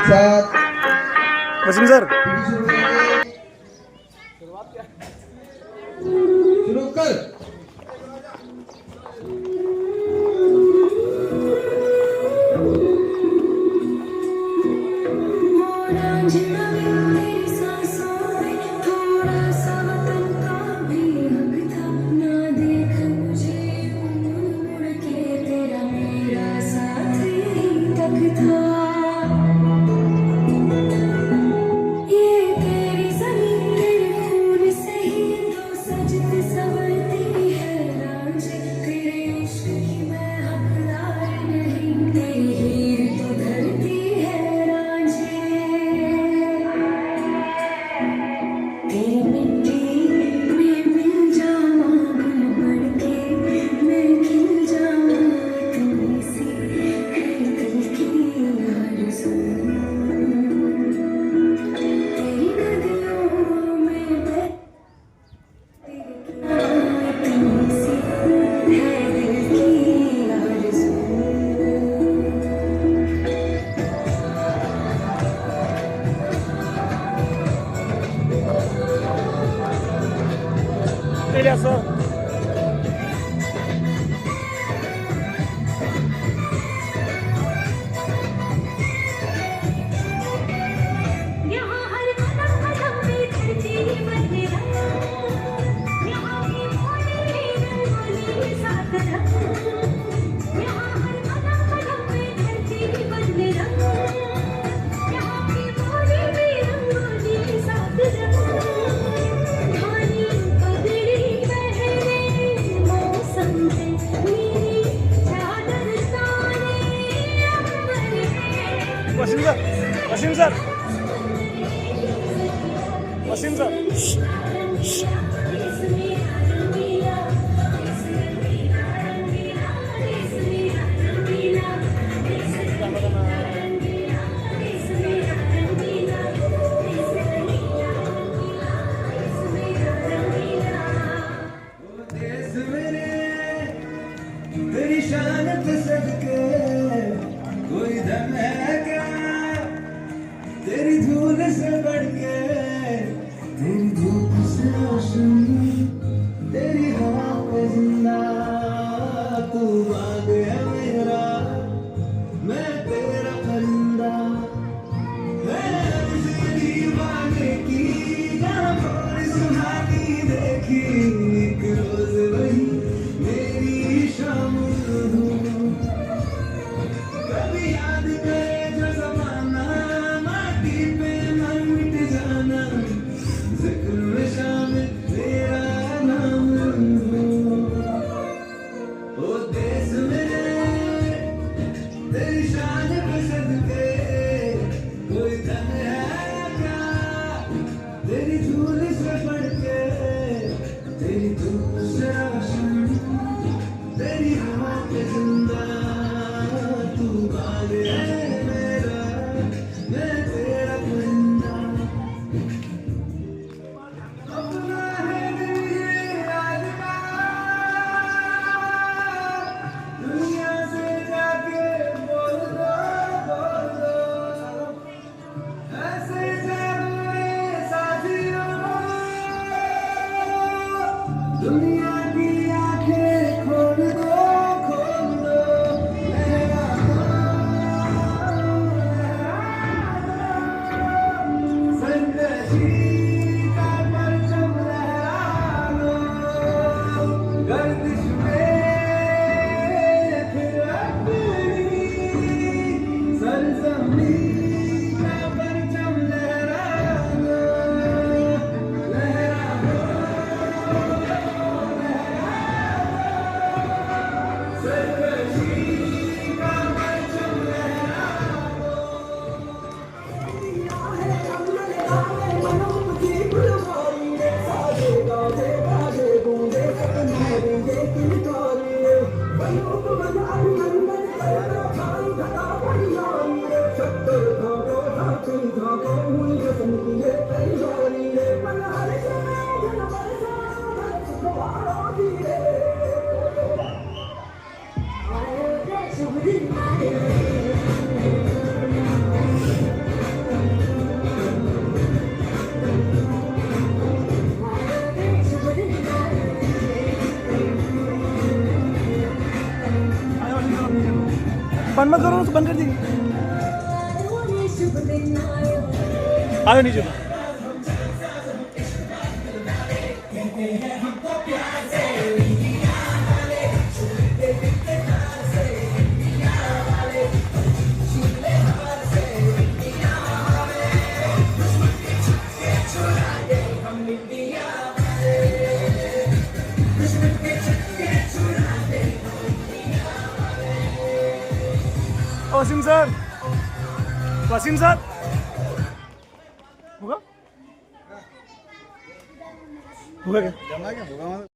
साथ वसीम सर शुरू कर। वसीम सर वसीम सर तेरी शान पे सदके कोई दम है क्या, तेरी धूल से बढ़ के, तेरी धूप से रोशन, तेरी हवा पे जिंदा, तू बाग है मेरा, मैं तेरा परिंदा, मैं जिंदगी बागे की, जहाँ पर सुहानी देखी, एक रोज वही मेरी शाम कभी याद करे जो जमाना, माटी पे मन मिट जाना, जिक्र में शामिल तेरा नाम ओ देश मेरे, तेरी शान पे सदके कोई धन है क्या, तेरी धूल से बढ़ के, तेरी धूप से रोशन, तेरी हवा पे जिंदा, तू बाग है मेरा, मैं तेरा परिंदा, अपना है दिल ये आजमा, दुनिया से जाके बोल दो, ऐसे जादू साथियों, दुनिया की आंखें खोल दो, खोल दो, लहरा दो, संघर्षी का परचम लहरा दो, गर्दिश में फिर अपनी सरजमी का परचम लहरा दो, लहरा दो, बंद मत करो, उसको बंद कर देंगे। आओ नीचे। वसीम सर, वसीम सर होगा, होगा क्या?